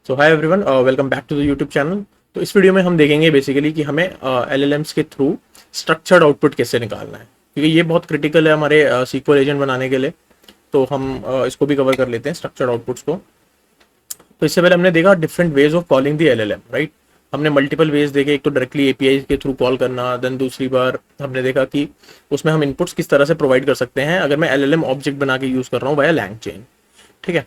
So hi everyone, welcome back to the YouTube channel. तो इस video में हम देखेंगे बेसिकली कि हमें एलएलएम्स के थ्रू स्ट्रक्चर्ड आउटपुट कैसे निकालना है, क्योंकि ये बहुत क्रिटिकल है हमारे सीक्वल एजेंट बनाने के लिए। तो हम इसको भी कवर कर लेते हैं, स्ट्रक्चर्ड आउटपुट्स को। तो इससे पहले हमने देखा different ways of calling the LLM, right. हमने मल्टीपल वेज देखे, एक तो डायरेक्टली एपीआई के थ्रू कॉल करना, देन दूसरी बार हमने देखा कि उसमें हम इनपुट्स किस तरह से प्रोवाइड कर सकते हैं अगर मैं एलएलएम ऑब्जेक्ट बना के यूज़ कर रहा हूँ वाया LangChain, ठीक है।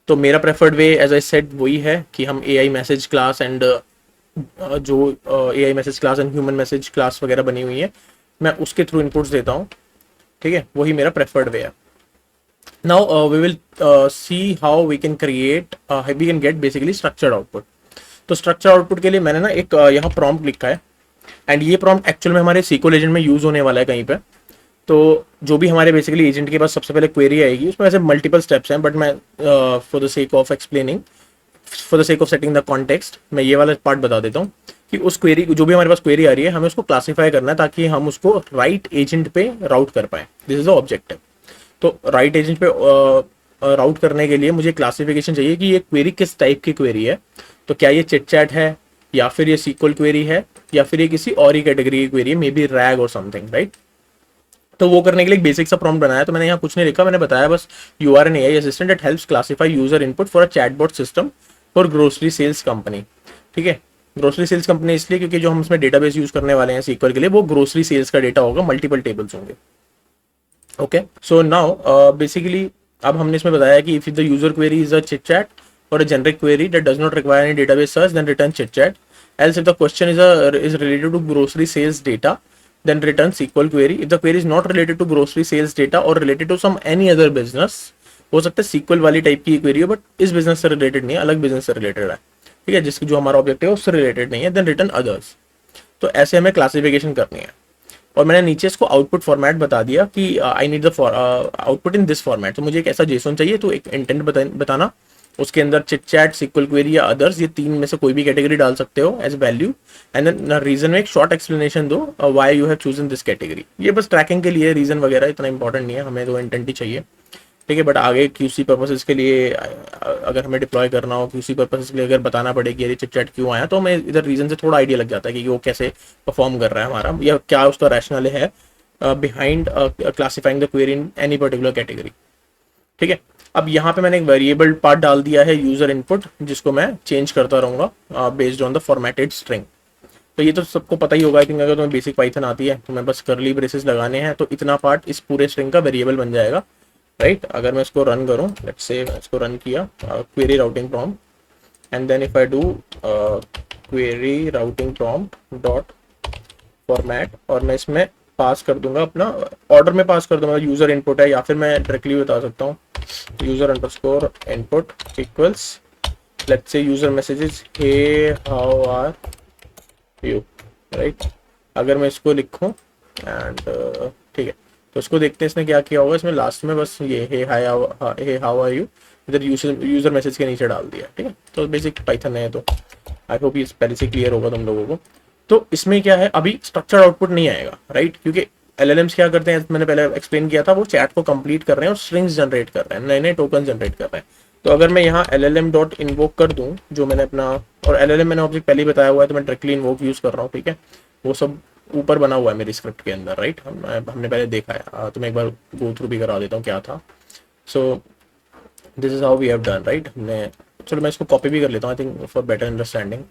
तो मेरा preferred way as I said वही है कि हम एआई मैसेज क्लास एंड जो AI message class and human message class वगैरह बनी हुई है, मैं उसके थ्रू इनपुट्स देता हूँ, ठीक है। वही मेरा प्रेफर्ड वे है। Now we will see how we can get basically structured output. तो स्ट्रक्चर आउटपुट के लिए मैंने ना एक यहाँ प्रॉम्प्ट लिखा है, एंड ये प्रॉम्प्ट एक्चुअल में हमारे सीक्वल एजेंट में यूज होने वाला है कहीं पे। तो जो भी हमारे बेसिकली एजेंट के पास सबसे पहले क्वेरी आएगी, उसमें ऐसे मल्टीपल स्टेप्स हैं, बट मैं for the sake of explaining, for the sake of setting the context, मैं ये वाला पार्ट बता देता हूँ कि उस क्वेरी, जो भी हमारे पास क्वेरी आ रही है, हमें उसको क्लासीफाई करना है ताकि हम उसको राइट एजेंट पे राउट कर पाए। This is the objective. तो राइट एजेंट पे राउट करने के लिए मुझे क्लासिफिकेशन चाहिए कि ये क्वेरी किस टाइप की क्वेरी है। तो क्या ये चिट चैट है, या फिर ये सीक्वल क्वेरी है, या फिर ये किसी और ही कैटेगरी की क्वेरी है, मे बी रैग और समथिंग, राइट। तो वो करने के लिए एक बेसिक सा प्रॉम्प्ट बनाया। तो मैंने यहाँ कुछ नहीं लिखा, मैंने बताया बस you are an AI assistant that helps classify user input for a chatbot system for grocery sales company, ठीक है। ग्रोसरी सेल्स कंपनी इसलिए क्योंकि जो हम इसमें डेटाबेस यूज करने वाले हैं सीक्वल के लिए, वो ग्रोसरी सेल्स का डेटा होगा, मल्टीपल टेबल्स होंगे। ओके, सो नाउ बेसिकली अब हमने इसमें बताया कि if the user query is a chit chat or a generic query that does not require any database search, then return chit chat. Else, if the question is related to grocery sales data, then return SQL query. If the query is not related to grocery sales data or related to some any other business, हो सकता है SQL वाली type की query हो, but इस business से related नहीं है, अलग बिजनेस से रिलेटेड है, ठीक है, जिसकी जो हमारा ऑब्जेक्ट है उससे रिलेटेड नहीं है, देन रिटर्न अदर्स। तो ऐसे हमें क्लासिफिकेशन करनी है। और मैंने नीचे इसको आउटपुट फॉर्मेट बता दिया कि I need the output in this format. तो मुझे एक ऐसा जेसन चाहिए, तो एक इंटेंट बताना, उसके अंदर चिट चैट, सिक्वल क्वेरी या अदर्स, ये तीन में से कोई भी कैटेगरी डाल सकते हो as value, and then reason में एक शॉर्ट एक्सप्लेनेशन दो why you have chosen this category. ये बस ट्रैकिंग के लिए, रीजन वगैरह इतना इंपॉर्टेंट नहीं है, हमें तो इंटेंट ही चाहिए, ठीक है। बट आगे क्यूसी पर्पसेस के लिए अगर हमें डिप्लॉय करना हो, क्यूसी पर्पसेस के लिए अगर बताना पड़े कि ये चिट चैट क्यों आया, तो हमें इधर रीजन से थोड़ा आइडिया लग जाता है कि वो कैसे परफॉर्म कर रहा है हमारा, या क्या उसका रैशनल है behind classifying the query in any particular category, ठीक है। अब यहाँ पे मैंने एक वेरिएबल पार्ट डाल दिया है यूजर इनपुट, जिसको मैं चेंज करता रहूंगा based on the formatted string. तो ये तो सबको पता ही होगा, आई थिंक अगर तुम्हें बेसिक पाइथन आती है तो मैं बस करली ब्रेसेस लगाने हैं, तो इतना पार्ट इस पूरे स्ट्रिंग का वेरिएबल बन जाएगा, राइट। अगर मैं इसको रन करूँ, लेट्स से इसको रन किया, query routing prompt, and then if I do query routing prompt dot format, और मैं इसमें पास कर दूंगा अपना ऑर्डर में पास कर दूंगा यूजर इनपुट है, या फिर मैं डायरेक्टली बता सकता हूँ user underscore input equals, let's say user messages hey how are you, right. अगर मैं इसको लिखूं एंड ठीक है, तो इसको देखते हैं इसने क्या किया होगा। इसमें लास्ट में बस ये हे हाउ आर यू इधर यूजर मैसेज के नीचे डाल दिया, ठीक है। तो बेसिक पाइथन है, तो आई होप ये पहले से क्लियर होगा तुम लोगों को। तो इसमें क्या है, अभी स्ट्रक्चर्ड आउटपुट नहीं आएगा, राइट, क्योंकि एलएलएम्स क्या करते हैं, मैंने पहले एक्सप्लेन किया था, वो चैट को कंप्लीट कर रहे हैं और स्ट्रिंग्स जनरेट कर रहे हैं, नए नए टोकन जनरेट कर रहे हैं। तो अगर मैं यहाँ एलएलएम डॉट इन्वोक कर दूं, जो मैंने अपना, और एलएलएम मैंने ऑब्जेक्ट पहले ही बताया हुआ है, तो मैं डायरेक्टली इन्वोक यूज कर रहा हूँ, ठीक है। वो सब ऊपर बना हुआ है मेरी स्क्रिप्ट के अंदर, राइट, हमने पहले देखा है, तो मैं एक बार गो थ्रू भी करा देता हूँ क्या था। So this is how we have done, right. हमने, चलो मैं इसको कॉपी भी कर लेता हूँ, I think for better understanding,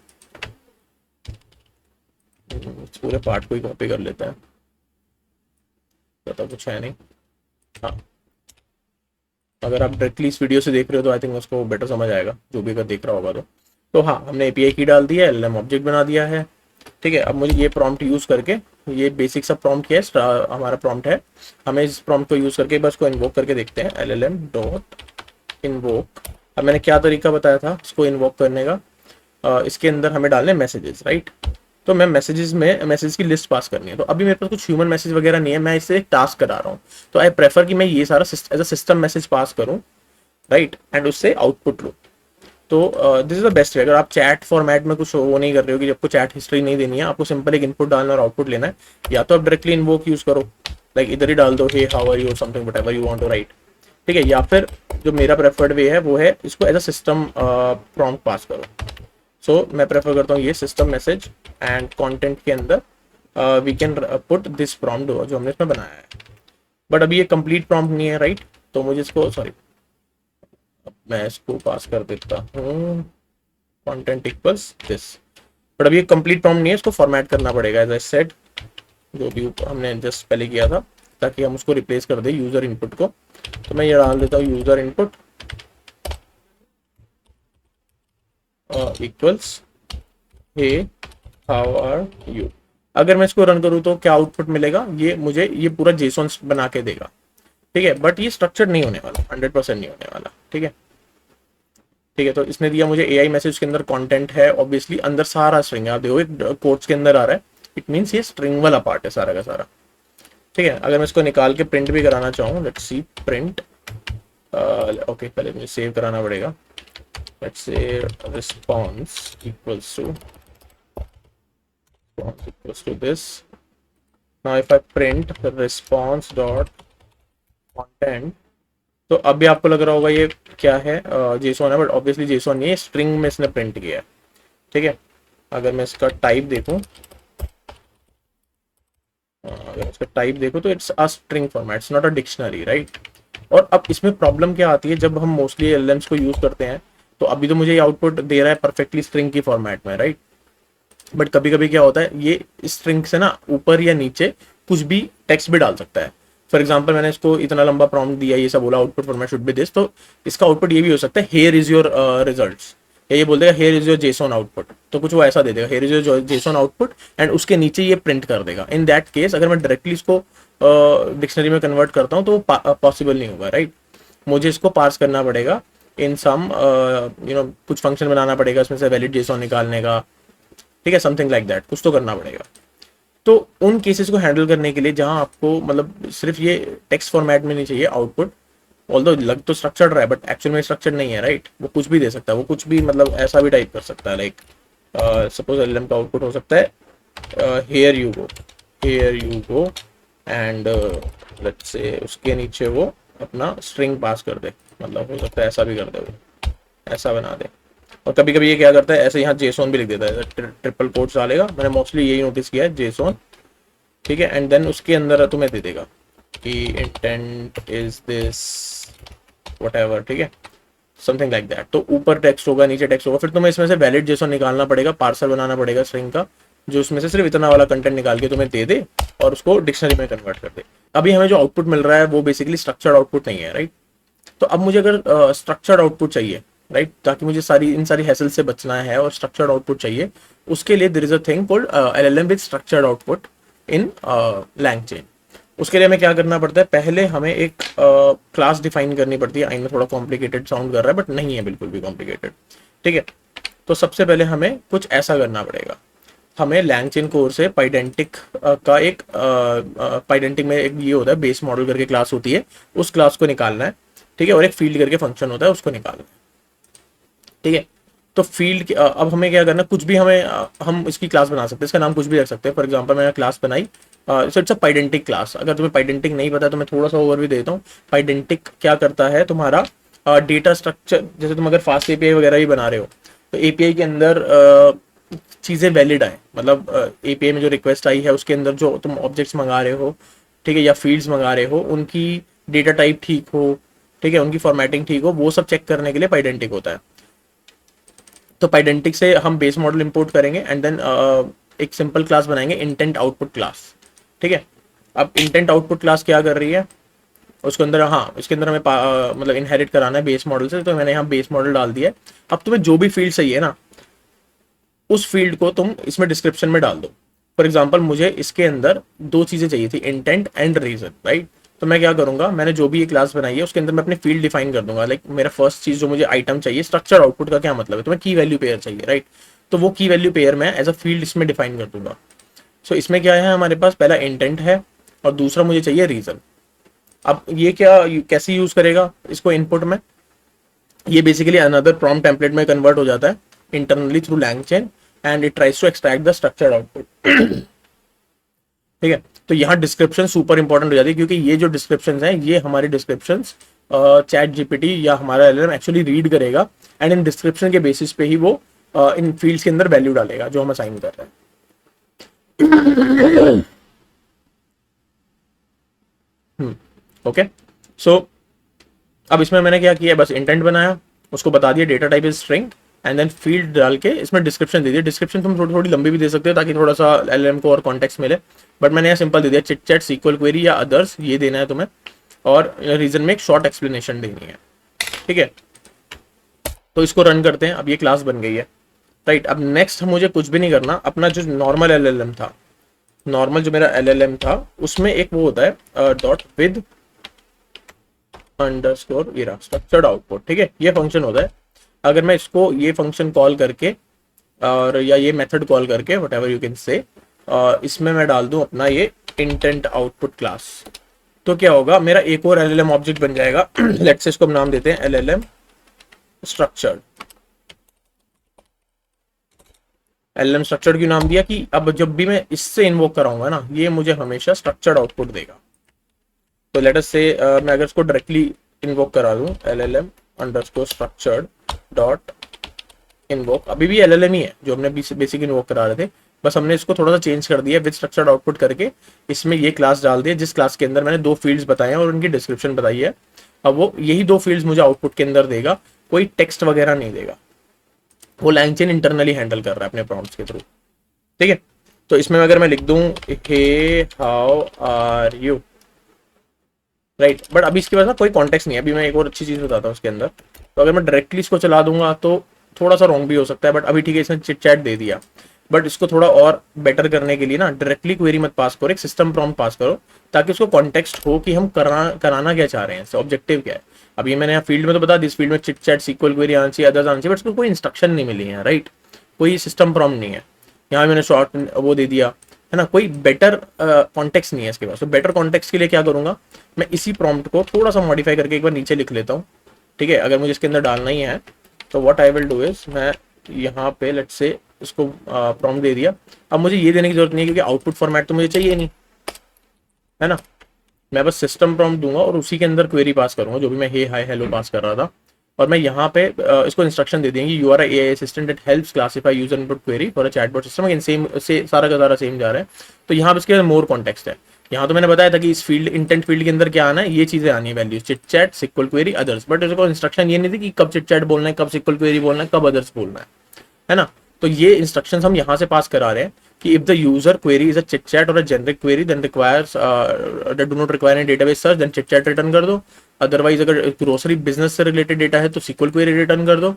इस पूरे पार्ट को ही कॉपी कर लेते हैं, पता कुछ है नहीं। हाँ, अगर आप डायरेक्टली इस वीडियो से देख रहे हो तो आई थिंक उसको बेटर समझ आएगा, जो भी अगर देख रहा होगा तो हाँ, हमने एपीआई की डाल दिया है, एलएलएम ऑब्जेक्ट बना दिया है, ठीक है। अब मुझे ये प्रॉम्प्ट यूज करके, ये बेसिक सा प्रॉम्प्ट क्या है, हमारा प्रॉम्प्ट है, हमें इस प्रॉम्प्ट को यूज करके बस को इन्वोक करके देखते हैं, एलएलएम डॉट इन्वोक। अब मैंने क्या तरीका बताया था इसको इन्वोक करने का, इसके अंदर हमें डालने मैसेजेस, राइट। तो मैं मैसेज की लिस्ट पास करनी है। तो अभी मेरे पास कुछ ह्यूमन मैसेज वगैरह नहीं है, मैं इससे एक टास्क करा रहा हूँ, तो आई प्रेफर कि मैं ये सारा as a system message pass करूँ, राइट, एंड उससे आउटपुट लूँ। तो this is the best way. अगर आप चैट फॉर्मेट में कुछ वो नहीं कर रहे हो कि आपको चैट हिस्ट्री नहीं देनी है, आपको सिंपल एक इनपुट डालना और आउटपुट लेना है, या तो आप डायरेक्टली इन्वोक यूज करो, लाइक इधर ही डाल दो hey how are you something whatever you want to right, ठीक है, या फिर जो मेरा प्रेफर्ड वे है वो है इसको एज अ सिस्टम प्रॉम्प्ट पास करो। सो मैं प्रेफर करता हूँ ये सिस्टम मैसेज एंड कंटेंट के अंदर we can put this prompt जो हमने इसमें बनाया है। बट अभी ये कंप्लीट प्रॉम्प्ट नहीं है, राइट? तो मुझे इसको सॉरी मैं इसको पास कर देता हूँ कंटेंट इक्वल्स दिस। बट अभी ये कंप्लीट प्रॉम्प्ट नहीं है, इसको फॉर्मेट करना पड़ेगा एज आई सेड, जो भी हमने जस्ट पहले किया था, ताकि हम उसको रिप्लेस कर दे यूजर इनपुट को। तो मैं ये डाल देता हूँ user input equals hey how are you. अगर मैं इसको रन करूँ तो क्या आउटपुट मिलेगा, ये मुझे ये पूरा जेसॉन बना के देगा, ठीक है। बट ये स्ट्रक्चर्ड नहीं होने वाला, 100% नहीं होने वाला, ठीक है। ठीक है, तो इसने दिया मुझे एआई मैसेज के अंदर कंटेंट है, ऑब्वियसली अंदर सारा स्ट्रिंग है, आप देखो एक कोट्स के अंदर आ रहा है, इट मीन्स ये स्ट्रिंग वाला पार्ट है सारा का सारा, ठीक है। अगर मैं इसको निकाल के प्रिंट भी कराना चाहूँ, लेट्स सी प्रिंट, ओके पहले मुझे सेव कराना पड़ेगा। Let's say response equals to this. Now if I print response dot content, तो अभी आपको लग रहा होगा ये क्या है, जेसॉन है, बट ऑब्वियसली जेसॉन नहीं है, स्ट्रिंग में इसने प्रिंट किया है, ठीक है। अगर मैं इसका टाइप देखूं, तो it's a string format, it's not a dictionary, right. और अब इसमें प्रॉब्लम क्या आती है, जब हम मोस्टली एलएलएम्स को यूज करते हैं, तो अभी तो मुझे ये आउटपुट दे रहा है परफेक्टली स्ट्रिंग की फॉर्मेट में, राइट। बट कभी कभी क्या होता है, ये स्ट्रिंग से ना ऊपर या नीचे कुछ भी टेक्स्ट भी डाल सकता है। फॉर एग्जाम्पल मैंने इसको इतना लंबा प्रॉम्प्ट दिया, ये सब बोला output format should be this, तो इसका आउटपुट ये भी हो सकता है हेयर इज योर रिजल्ट्स, या ये बोल देगा here is your JSON output, तो कुछ वो ऐसा दे देगा here is your JSON output, and उसके नीचे ये प्रिंट कर देगा। इन दैट केस अगर मैं डायरेक्टली इसको डिक्शनरी में कन्वर्ट करता हूँ तो वो पॉसिबल नहीं होगा, राइट। मुझे इसको पार्स करना पड़ेगा इन सम कुछ फंक्शन बनाना पड़ेगा इसमें से वैलिड जेसॉन निकालने का, ठीक है, समथिंग लाइक दैट, कुछ तो करना पड़ेगा। तो उन केसेस को हैंडल करने के लिए जहां आपको मतलब सिर्फ ये टेक्स्ट फॉर्मेट में नहीं चाहिए आउटपुट, ऑल्दो लग तो स्ट्रक्चर्ड रहा है बट एक्चुअल में स्ट्रक्चर्ड नहीं है, राइट। वो कुछ भी दे सकता है, वो कुछ भी मतलब ऐसा भी टाइप कर सकता है, लाइक सपोज एलएम का आउटपुट हो सकता है here you go and let's say उसके नीचे वो अपना स्ट्रिंग पास कर दे, मतलब हो सकता है ऐसा भी कर दे, वो ऐसा बना दे। और कभी कभी ये क्या करता है, ऐसे यहाँ जेसॉन भी लिख देता है, ट्रिपल कोट्स डालेगा, मैंने मोस्टली यही नोटिस किया है, जेसॉन, ठीक है। एंड देन उसके अंदर तुम्हें दे देगा कि इंटेंट इज दिस व्हाटएवर, ठीक है, समथिंग लाइक दैट। तो ऊपर टेक्स्ट होगा, नीचे टेक्स्ट होगा, फिर तुम्हें इसमें से वैलिड जेसॉन निकालना पड़ेगा, पार्सर बनाना पड़ेगा स्ट्रिंग का, जो उसमें से सिर्फ इतना वाला कंटेंट निकाल के तुम्हें दे दे और उसको डिक्शनरी में कन्वर्ट कर दे। अभी हमें जो आउटपुट मिल रहा है वो बेसिकली स्ट्रक्चर्ड आउटपुट नहीं है, राइट। तो अब मुझे अगर स्ट्रक्चर्ड आउटपुट चाहिए, राइट, ताकि मुझे इन सारी हैसल से बचना है और स्ट्रक्चर्ड आउटपुट चाहिए, उसके लिए there is a thing called LLM with structured output in LangChain। उसके लिए हमें क्या करना पड़ता है, पहले हमें एक क्लास डिफाइन करनी पड़ती है। आई नो थोड़ा कॉम्प्लिकेटेड साउंड कर रहा है बट नहीं है बिल्कुल भी कॉम्प्लिकेटेड, ठीक है। तो सबसे पहले हमें कुछ ऐसा करना पड़ेगा, हमें LangChain कोर से पाइडेंटिक का एक पाइडेंटिक में एक ये होता है बेस मॉडल करके क्लास होती है, उस क्लास को निकालना है, ठीक है। और एक फील्ड करके फंक्शन होता है, उसको निकालना है, ठीक है। तो फील्ड अब हमें क्या करना, कुछ भी हमें हम इसकी क्लास बना सकते हैं, इसका नाम कुछ भी रख सकते हैं। फॉर एग्जांपल मैंने क्लास बनाई, सो इट्स अ पाइडेंटिक क्लास। अगर तुम्हें पाइडेंटिक नहीं पता तो मैं थोड़ा सा ओवरव्यू देता हूँ। पाइडेंटिक क्या करता है, तुम्हारा डेटा स्ट्रक्चर, जैसे तुम अगर फास्ट एपीआई वगैरह भी बना रहे हो तो एपीआई के अंदर चीज़ें वैलिड आए, मतलब एपीआई में जो रिक्वेस्ट आई है उसके अंदर जो तुम ऑब्जेक्ट्स मंगा रहे हो, ठीक है, या फील्ड्स मंगा रहे हो, उनकी डेटा टाइप ठीक हो, ठीक है, उनकी फॉर्मेटिंग ठीक हो, वो सब चेक करने के लिए पाइडेंटिक होता है। तो पाइडेंटिक से हम बेस मॉडल इंपोर्ट करेंगे एंड देन एक सिंपल क्लास बनाएंगे इंटेंट आउटपुट क्लास, ठीक है। अब इंटेंट आउटपुट क्लास क्या कर रही है, उसके अंदर हाँ इसके अंदर हमें मतलब इनहेरिट कराना है बेस मॉडल से, तो मैंने यहाँ बेस मॉडल डाल दिया है। अब तुम्हें जो भी फील्ड चाहिए ना, उस फील्ड को तुम इसमें डिस्क्रिप्शन में डाल दो। फॉर एग्जाम्पल मुझे इसके अंदर दो चीजें चाहिए थी, इंटेंट एंड रीजन, राइट। तो मैं क्या करूंगा, मैंने जो भी ये क्लास बनाई है उसके अंदर मैं अपनी फील्ड डिफाइन कर दूंगा। लाइक मेरा फर्स्ट चीज जो मुझे आइटम चाहिए, स्ट्रक्चर आउटपुट का क्या मतलब है, तो मैं की वैल्यू पेयर चाहिए, राइट। तो वो की वैल्यू पेयर मैं एज अ फील्ड इसमें डिफाइन कर दूंगा। सो इसमें क्या है, हमारे पास पहला इंटेंट है और दूसरा मुझे चाहिए रीजन। अब ये क्या कैसे यूज करेगा इसको इनपुट में, ये बेसिकली अनदर प्रॉम्प्ट टेम्पलेट में कन्वर्ट हो जाता है internally through LangChain and it tries to extract the structured output, ठीक है। तो यहाँ डिस्क्रिप्शन सुपर इंपॉर्टेंट हो जाती है, क्योंकि ये जो डिस्क्रिप्शंस हैं ये हमारी डिस्क्रिप्शंस चैट जीपीटी या हमारा एलएलएम एक्चुअली रीड करेगा एंड इन डिस्क्रिप्शन के बेसिस पे ही वो इन फील्ड्स के अंदर वैल्यू डालेगा जो हम असाइन कर रहे हैं। ओके, सो अब इसमें मैंने क्या किया, बस इंटेंट बनाया, उसको बता दिया data type is string and then field डाल के इसमें डिस्क्रिप्शन दे दिया। डिस्क्रिप्शन तुम थोड़ी थोड़ी लंबी भी दे सकते हो ताकि थोड़ा सा एलएलएम को और कॉन्टेक्स्ट मिले, बट मैंने यहाँ सिंपल दे दिया चिट चैट सीक्वल क्वेरी या अदर्स, ये देना है तुम्हें, और रीजन में एक शॉर्ट एक्सप्लेनेशन देनी है। ठीक है, तो इसको रन करते हैं। अब ये क्लास बन गई है, राइट। अब नेक्स्ट मुझे कुछ भी नहीं करना, अपना जो नॉर्मल एलएलएम था, नॉर्मल जो मेरा एलएलएम था उसमें एक वो होता है डॉट विद अंडरस्कोर इरा स्ट्रक्चर्ड आउटपुट। ठीक है, ये फंक्शन होता है। अगर मैं इसको ये फंक्शन कॉल करके और या ये मेथड कॉल करके what ever you can say, इसमें मैं डाल दूं अपना ये इंटेंट आउटपुट क्लास, तो क्या होगा, मेरा एक और एलएलएम ऑब्जेक्ट बन जाएगा। लेट्स से इसको हम नाम देते हैं एलएलएम स्ट्रक्चर्ड। एलएलएम स्ट्रक्चर्ड क्यों नाम दिया कि अब जब भी मैं इससे इन्वोक कराऊंगा ना, ये मुझे हमेशा स्ट्रक्चर्ड आउटपुट देगा। तो लेट अस से मैं अगर इसको डायरेक्टली इन्वोक करा दूं LLM underscore structured dot invoke, अभी भी एलएलएम ही है जो हमने बेसिक इन्वोक करा रहे थे, बस हमने इसको थोड़ा सा चेंज कर दिया विद स्ट्रक्चर्ड आउटपुट करके, इसमें ये क्लास डाल दिया जिस क्लास के अंदर मैंने दो फील्ड्स बताए हैं और उनकी डिस्क्रिप्शन बताई है। अब वो यही दो फील्ड्स मुझे आउटपुट के अंदर देगा, कोई टेक्स्ट वगैरह नहीं देगा, वो लाइन चेन इंटरनली हैंडल कर रहा है अपने प्रॉम्प्ट्स के थ्रू। ठीक है, तो इसमें अगर मैं लिख दूं hey how are you, right, but अभी इसके पास ना कोई कॉन्टेक्स्ट नहीं है। अभी मैं एक और अच्छी चीज बताता हूँ उसके अंदर, तो अगर मैं डायरेक्टली इसको चला दूंगा तो थोड़ा सा रॉन्ग भी हो सकता है, बट अभी ठीक है, इसने चिट चैट दे दिया। बट इसको थोड़ा और बेटर करने के लिए ना डायरेक्टली क्वेरी मत पास करो, एक सिस्टम प्रॉम्प्ट पास करो ताकि उसको कॉन्टेक्स्ट हो कि हम कराना क्या चाह रहे हैं, ऑब्जेक्टिव क्या है। अब ये मैंने यहाँ फील्ड में तो बता दी, इस फील्ड में चिट चैट सीक्वल क्वेरी आना चाहिए, अदर्स आना चाहिए, बट उसको कोई इंस्ट्रक्शन नहीं मिली है, राइट, कोई सिस्टम प्रॉम्प्ट नहीं है। यहाँ मैंने शॉर्ट वो दे दिया है ना, कोई बेटर कॉन्टेक्स्ट नहीं है इसके पास। तो बेटर कॉन्टेक्स्ट के लिए क्या करूंगा, मैं इसी प्रॉम्प्ट को थोड़ा सा मॉडिफाई करके एक बार नीचे लिख लेता हूँ। ठीक है, अगर मुझे इसके अंदर डालना ही है तो what I will do is, मैं यहाँ पे लेट्स से इसको प्रॉम्प्ट दे दिया। अब मुझे ये देने की जरूरत नहीं है क्योंकि आउटपुट फॉर्मेट तो मुझे चाहिए नहीं, है ना। मैं बस सिस्टम प्रॉम्प्ट दूंगा और उसी के अंदर क्वेरी पास करूंगा जो भी मैं हे हाय हेलो पास कर रहा था, और मैं यहाँ पे इसको इंस्ट्रक्शन दे देंगे you are AI assistant that helps classify user input query for a chatbot system. Again same से सारा का सारा सेम जा रहा है। तो यहाँ पे इसके मोर कॉन्टेक्स्ट है। यहाँ तो मैंने बताया था कि इस फील्ड इंटेंट फील्ड के अंदर क्या आना है, ये चीजें आनी है, values chit chat SQL query others, but इसको इंस्ट्रक्शन ये नहीं थी कि कब चिट चैट बोलना है, कब सिक्वल क्वेरी बोलना है, कब अदर्स बोलना है ना। तो ये इंस्ट्रक्शंस हम यहाँ से पास करा रहे हैं कि if the user query is a chit chat or a generic query then requires that do not require any database search then chit chat return कर दो। अदरवाइज अगर ग्रोसरी बिजनेस से रिलेटेड डेटा है तो सिक्वल क्वेरी रिटर्न कर दो,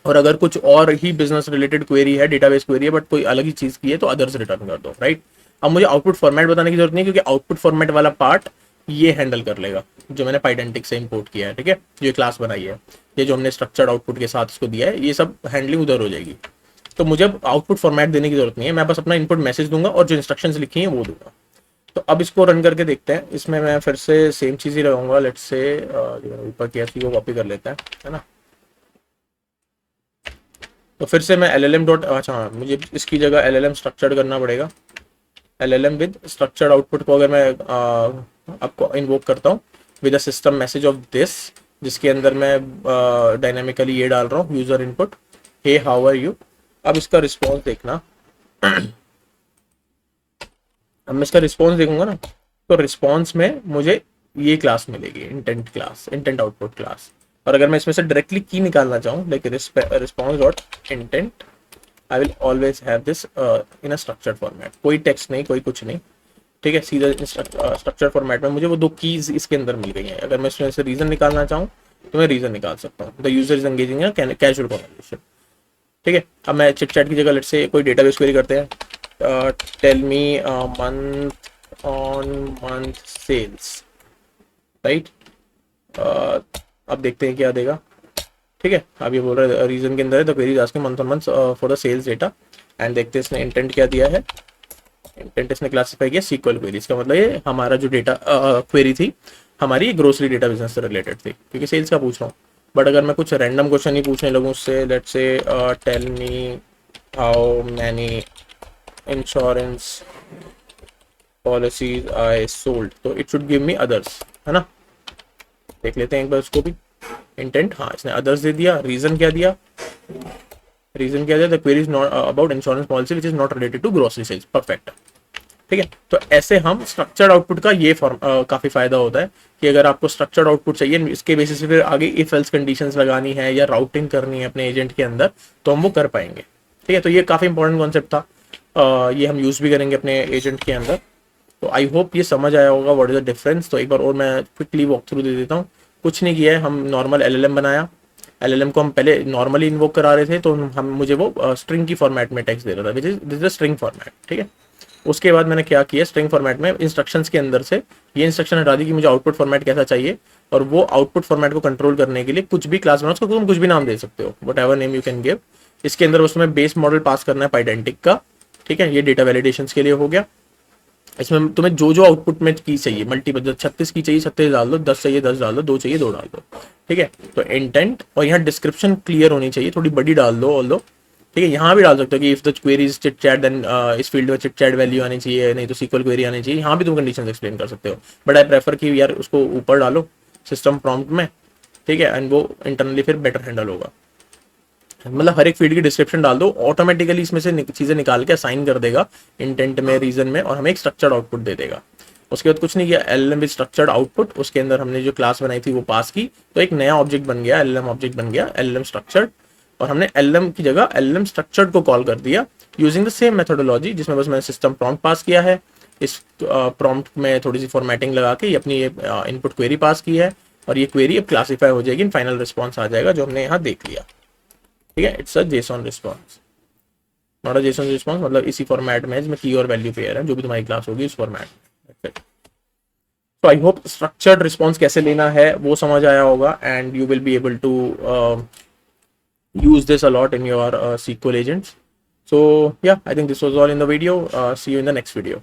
और अगर कुछ और ही बिजनेस रिलेटेड क्वेरी है, डेटाबेस क्वेरी है बट कोई अलग ही चीज की है तो अदर्स रिटर्न कर दो, राइट। अब मुझे आउटपुट फॉर्मेट बताने की जरूरत नहीं क्योंकि आउटपुट फॉर्मेट वाला पार्ट ये हैंडल कर लेगा जो मैंने पाइडेंटिक से इंपोर्ट किया है। ठीक है, जो क्लास बनाई है, ये जो हमने स्ट्रक्चर्ड आउटपुट के साथ इसको दिया है, ये सब हैंडलिंग उधर हो जाएगी। तो मुझे अब आउटपुट फॉर्मेट देने की जरूरत नहीं है, मैं बस अपना इनपुट मैसेज दूंगा और जो इंस्ट्रक्शंस लिखी हैं वो दूंगा। तो अब इसको रन करके देखते हैं। इसमें मैं फिर से सेम चीज ही लगाऊंगा, लेट्स से ऊपर की ऐसी वो कॉपी कर लेता है ना। तो फिर से मैं एलएलएम डॉट, अच्छा हाँ, मुझे इसकी जगह एलएलएम स्ट्रक्चर्ड करना पड़ेगा। एलएलएम विद स्ट्रक्चर्ड आउटपुट को अगर मैं आपको इन्वोक करता हूँ with a system message of this, जिसके अंदर मैं डायनामिकली ये डाल रहा हूँ user input hey how are you. अब इसका रिस्पॉन्स देखना। अब मैं इसका रिस्पॉन्स देखूंगा ना, तो रिस्पॉन्स में मुझे ये क्लास मिलेगी intent class, intent output class. और अगर मैं इसमें से डायरेक्टली की निकालना चाहूँ like response dot intent, I will always have this in a structured format, कोई टेक्स्ट नहीं, कोई कुछ नहीं। ठीक है, सीधा स्ट्रक्चर्ड फॉर्मेट में मुझे वो दो कीज इसके अंदर मिल गई हैं। अगर मैं इसमें से रीजन निकालना चाहूँ तो मैं रीजन निकाल सकता हूँ, the user is engaging in casual conversation. ठीक है, अब मैं चिट चैट की जगह लेट्स से कोई डेटाबेस क्वेरी करते हैं, tell me month on month sales, right. अब देखते हैं क्या देगा। ठीक है, अब ये बोल रहा है रीजन के अंदर है the query is asking month on month for the sales data, and देखते हैं इसने इंटेंट क्या दिया है। इंटेंट इसने क्लासिफाई किया सीक्वल क्वेरी, इसका मतलब ये हमारा जो डेटा क्वेरी थी हमारी ग्रोसरी डेटा बिजनेस से रिलेटेड थी क्योंकि सेल्स का पूछ रहा हूँ। बट अगर मैं कुछ रैंडम क्वेश्चन ही पूछने लगूँ उससे, let's say tell me how many insurance policies I sold, तो it should give me others, है ना। देख लेते हैं एक बार उसको भी। इंटेंट, हाँ इसने अदर्स दे दिया। रीजन क्या दिया, रीजन क्या दिया, the query is not about insurance policy which is not related to grocery sales. Perfect, ठीक है। तो ऐसे हम स्ट्रक्चर्ड आउटपुट का ये फॉर्म काफी फायदा होता है कि अगर आपको स्ट्रक्चर्ड आउटपुट चाहिए, इसके बेसिस पे फिर आगे इफ एल्स कंडीशंस लगानी है या राउटिंग करनी है अपने एजेंट के अंदर, तो हम वो कर पाएंगे, ठीक है। तो ये काफी इंपॉर्टेंट कॉन्सेप्ट था, ये हम यूज भी करेंगे अपने एजेंट के अंदर। तो आई होप ये समझ आया होगा व्हाट इज द डिफरेंस। तो एक बार और मैं क्विकली वॉक थ्रू दे देता हूँ। कुछ नहीं किया है, हम नॉर्मल एलएलएम बनाया। एलएलएम को हम पहले नॉर्मली इन्वोक करा रहे थे, तो हम मुझे वो स्ट्रिंग की फॉर्मेट में टेक्स्ट दे रहा था, which is this is string format, ठीक है। उसके बाद मैंने क्या किया, स्ट्रिंग फॉर्मेट में इंस्ट्रक्शंस के अंदर से ये इंस्ट्रक्शन हटा दी कि मुझे आउटपुट फॉर्मेट कैसा चाहिए, और वो आउटपुट फॉर्मेट को कंट्रोल करने के लिए कुछ भी क्लास बनाओ, उसको तुम कुछ भी नाम दे सकते हो, what ever name you can give. इसके अंदर उसमें बेस मॉडल पास करना है पाइडेंटिक का, ठीक है। ये डेटा वैलिडेशन के लिए हो गया। इसमें तुम्हें जो जो आउटपुट में की चाहिए, मल्टीपल 36 की चाहिए 36 डाल दो, 10 चाहिए 10 डाल दो, 2 चाहिए 2 डाल दो, ठीक है। तो इंटेंट, और यहाँ डिस्क्रिप्शन क्लियर होनी चाहिए, थोड़ी बड़ी डाल दो ऑल दो, ठीक है। यहाँ भी डाल सकते हो कि if the query is chit chat then इस फील्ड में चिट चैट वैल्यू आनी चाहिए, नहीं तो सीक्वल क्वेरी आनी चाहिए। यहाँ भी तुम कंडीशन एक्सप्लेन कर सकते हो, बट आई प्रेफर कि यार उसको ऊपर डालो सिस्टम प्रॉम्प्ट में, ठीक है, एंड वो इंटरनली फिर बेटर हैंडल होगा। मतलब हर एक फील्ड की डिस्क्रिप्शन डाल दो, ऑटोमेटिकली इसमें से चीजें निकाल के असाइन कर देगा इंटेंट में, रीजन में, और हमें एक स्ट्रक्चर्ड आउटपुट दे देगा। उसके बाद कुछ नहीं किया, एलएलएम विद स्ट्रक्चर्ड आउटपुट, उसके अंदर हमने जो क्लास बनाई थी वो पास की, तो एक नया ऑब्जेक्ट बन गया, एलएलएम ऑब्जेक्ट बन गया, एलएलएम स्ट्रक्चर्ड, और हमने एलएलएम की जगह एलएलएम स्ट्रक्चर्ड को कॉल कर दिया यूजिंग द सेम मेथोडोलॉजी, जिसमें बस मैंने सिस्टम प्रॉम्प्ट पास किया है। इस प्रॉम्प्ट में थोड़ी सी फॉर्मेटिंग लगा के अपनी ये इनपुट क्वेरी पास की है, और ये क्वेरी अब क्लासीफाई हो जाएगी, फाइनल रिस्पॉन्स आ जाएगा जो हमने यहाँ देख लिया, ठीक है। It's a JSON response, not a JSON response, मतलब इसी फॉर्मेट में जिसमें की और वैल्यू पेयर है, जो भी तुम्हारी क्लास होगी उस फॉर्मेट में। तो आई होप स्ट्रक्चर्ड रिस्पॉन्स कैसे लेना है वो समझ आया होगा, and you will be able to use this a lot in your SQL agents. So yeah, I think this was all in the video. See you in the next video.